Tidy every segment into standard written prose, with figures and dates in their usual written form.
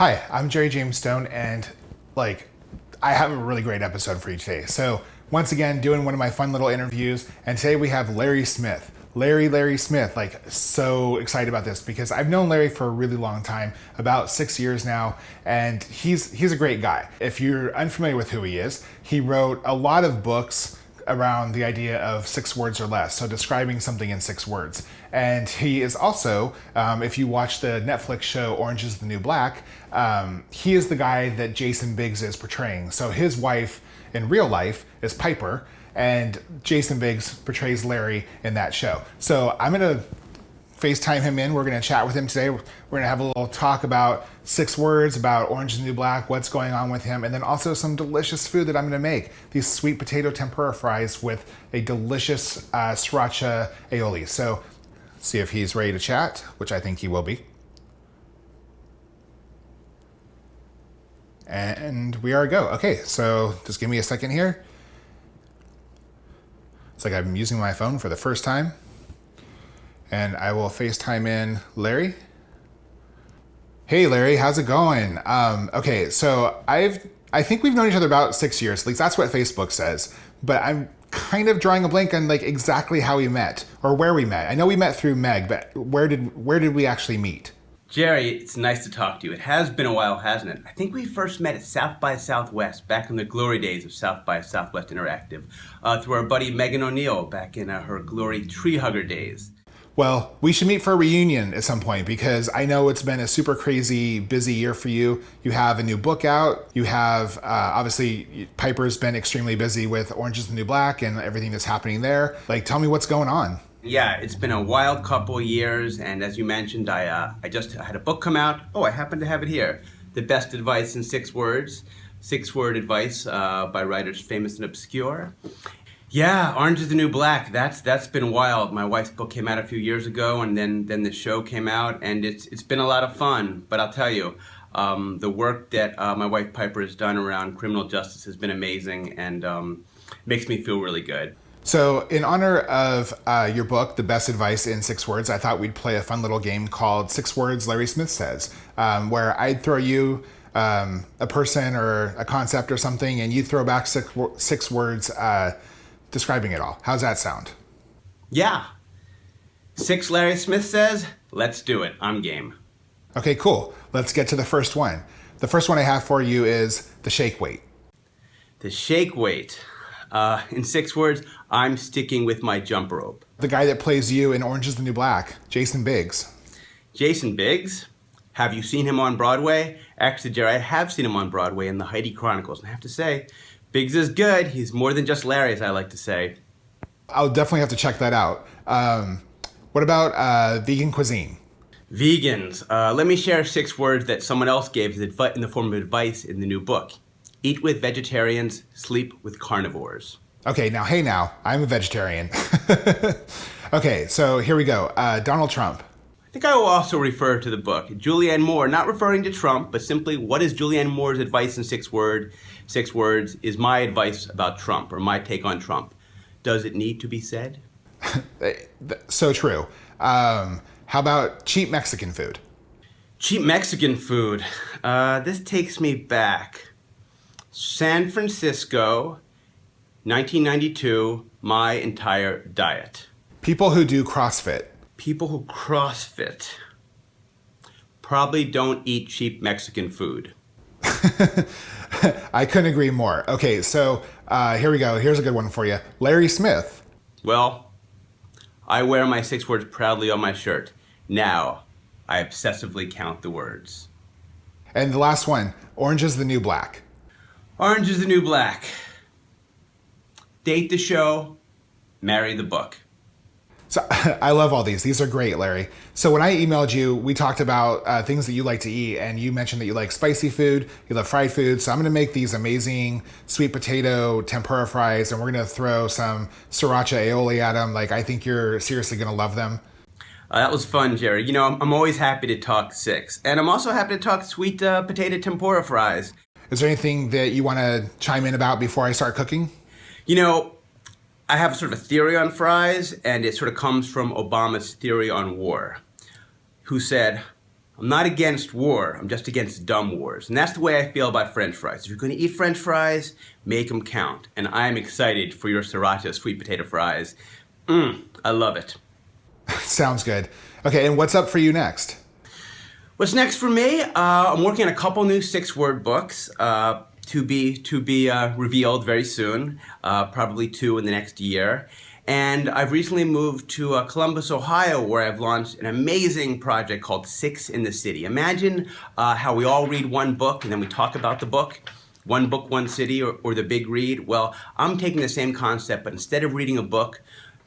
Hi, I'm Jerry James Stone, and I have a really great episode for you today. So, once again, doing one of my fun little interviews, and today we have Larry Smith. Larry Smith, so excited about this because I've known Larry for a really long time, about 6 years now, and he's a great guy. If you're unfamiliar with who he is, he wrote a lot of books around the idea of 6 words or less, so describing something in 6 words. And he is also, if you watch the Netflix show Orange is the New Black, he is the guy that Jason Biggs is portraying. So his wife in real life is Piper, and Jason Biggs portrays Larry in that show. So I'm gonna FaceTime him in. We're going to chat with him today. We're going to have a little talk about 6 words, about Orange is the New Black, what's going on with him, and then also some delicious food that I'm going to make. These sweet potato tempura fries with a delicious sriracha aioli. So, see if he's ready to chat, which I think he will be. And we are go. Okay, so just give me a second here. It's like I'm using my phone for the first time. And I will FaceTime in Larry. Hey Larry, how's it going? Okay, so I think we've known each other about 6 years. At least that's what Facebook says. But I'm kind of drawing a blank on exactly how we met or where we met. I know we met through Meg, but where did we actually meet? Jerry, it's nice to talk to you. It has been a while, hasn't it? I think we first met at South by Southwest, back in the glory days of South by Southwest Interactive, through our buddy Megan O'Neill back in her glory tree hugger days. Well, we should meet for a reunion at some point because I know it's been a super crazy, busy year for you. You have a new book out. You have, obviously, Piper's been extremely busy with Orange is the New Black and everything that's happening there. Tell me what's going on. Yeah, it's been a wild couple of years, and as you mentioned, I just had a book come out. Oh, I happen to have it here. The Best Advice in 6 Words. 6-word advice by writers famous and obscure. Yeah, Orange is the New Black. That's been wild. My wife's book came out a few years ago, and then the show came out, and it's been a lot of fun. But I'll tell you, the work that my wife Piper has done around criminal justice has been amazing, and makes me feel really good. So, in honor of your book, The Best Advice in 6 Words, I thought we'd play a fun little game called 6 Words Larry Smith Says, where I'd throw you a person or a concept or something, and you'd throw back 6 words describing it all. How's that sound? Yeah. 6 Larry Smith Says, let's do it. I'm game. Okay, cool. Let's get to the first one. The first one I have for you is the shake weight. The shake weight. In 6 words, I'm sticking with my jump rope. The guy that plays you in Orange is the New Black, Jason Biggs. Jason Biggs? Have you seen him on Broadway? Actually, Jerry, I have seen him on Broadway in the Heidi Chronicles, and I have to say, Biggs is good. He's more than just Larry, as I like to say. I'll definitely have to check that out. What about vegan cuisine? Vegans. Let me share 6 words that someone else gave in the form of advice in the new book. Eat with vegetarians, sleep with carnivores. Okay, now, I'm a vegetarian. Okay, so here we go. Donald Trump. I think I will also refer to the book. Julianne Moore, not referring to Trump, but simply what is Julianne Moore's advice in 6 words? 6 words is my advice about Trump, or my take on Trump. Does it need to be said? So true. How about cheap Mexican food? Cheap Mexican food. This takes me back. San Francisco, 1992, my entire diet. People who do CrossFit. People who CrossFit probably don't eat cheap Mexican food. I couldn't agree more. Okay, so here we go. Here's a good one for you. Larry Smith. Well, I wear my 6 words proudly on my shirt. Now, I obsessively count the words. And the last one, Orange is the New Black. Orange is the New Black. Date the show, marry the book. So I love all these. These are great, Larry. So when I emailed you, we talked about things that you like to eat, and you mentioned that you like spicy food, you love fried food. So I'm going to make these amazing sweet potato tempura fries, and we're going to throw some sriracha aioli at them. I think you're seriously going to love them. That was fun, Jerry. You know, I'm always happy to talk 6. And I'm also happy to talk sweet potato tempura fries. Is there anything that you want to chime in about before I start cooking? You know, I have sort of a theory on fries, and it sort of comes from Obama's theory on war, who said, I'm not against war, I'm just against dumb wars. And that's the way I feel about French fries. If you're gonna eat French fries, make them count. And I'm excited for your sriracha sweet potato fries. I love it. Sounds good. Okay, and what's up for you next? What's next for me? I'm working on a couple new 6-word books to be revealed very soon, probably 2 in the next year. And I've recently moved to Columbus, Ohio, where I've launched an amazing project called 6 in the City. Imagine how we all read one book and then we talk about the book. One book, one city, or the big read. Well, I'm taking the same concept, but instead of reading a book,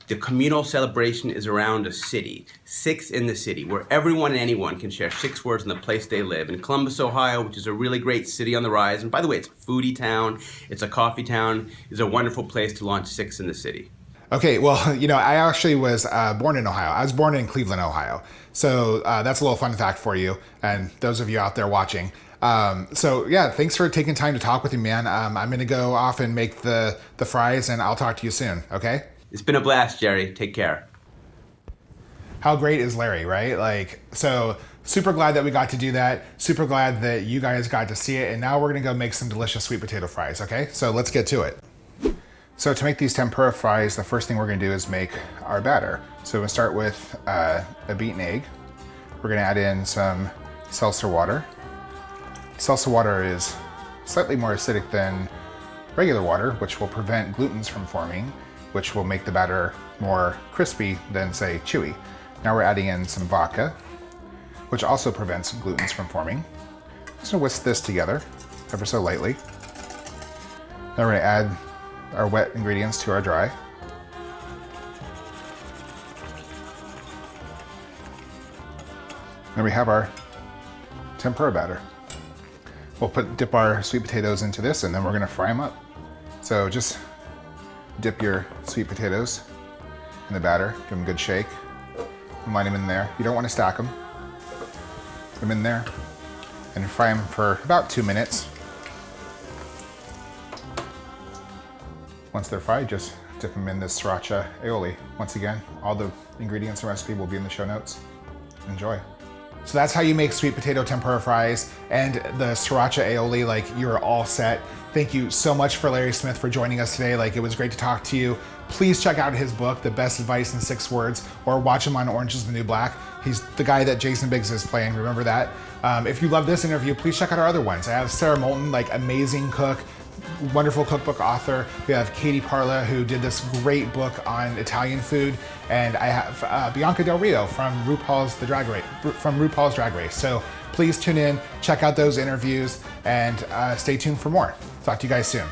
the communal celebration is around a city, 6 in the City, where everyone and anyone can share 6 words in the place they live. In Columbus, Ohio, which is a really great city on the rise, and by the way, it's a foodie town, it's a coffee town, it's a wonderful place to launch 6 in the City. Okay, well, I actually was born in Ohio. I was born in Cleveland, Ohio. So that's a little fun fact for you, and those of you out there watching. So yeah, thanks for taking time to talk with me, man. I'm gonna go off and make the fries, and I'll talk to you soon, okay? It's been a blast, Jerry. Take care. How great is Larry, right? So super glad that we got to do that. Super glad that you guys got to see it. And now we're gonna go make some delicious sweet potato fries, okay? So let's get to it. So to make these tempura fries, the first thing we're gonna do is make our batter. So we're gonna start with a beaten egg. We're gonna add in some seltzer water. Seltzer water is slightly more acidic than regular water, which will prevent glutens from forming, which will make the batter more crispy than, say, chewy. Now we're adding in some vodka, which also prevents glutens from forming. Just gonna whisk this together ever so lightly. Now we're gonna add our wet ingredients to our dry. Then we have our tempura batter. We'll dip our sweet potatoes into this, and then we're gonna fry them up. So just dip your sweet potatoes in the batter, give them a good shake, and line them in there. You don't want to stack them. Put them in there and fry them for about 2 minutes. Once they're fried, just dip them in this sriracha aioli. Once again, all the ingredients and recipe will be in the show notes. Enjoy. So that's how you make sweet potato tempura fries and the sriracha aioli. You're all set. Thank you so much for Larry Smith for joining us today. It was great to talk to you. Please check out his book, The Best Advice in 6 Words, or watch him on Orange is the New Black. He's the guy that Jason Biggs is playing, remember that? If you love this interview, please check out our other ones. I have Sarah Moulton, amazing cook, wonderful cookbook author. We have Katie Parla, who did this great book on Italian food, and I have Bianca Del Rio from RuPaul's Drag Race. So please tune in, check out those interviews, and stay tuned for more. Talk to you guys soon.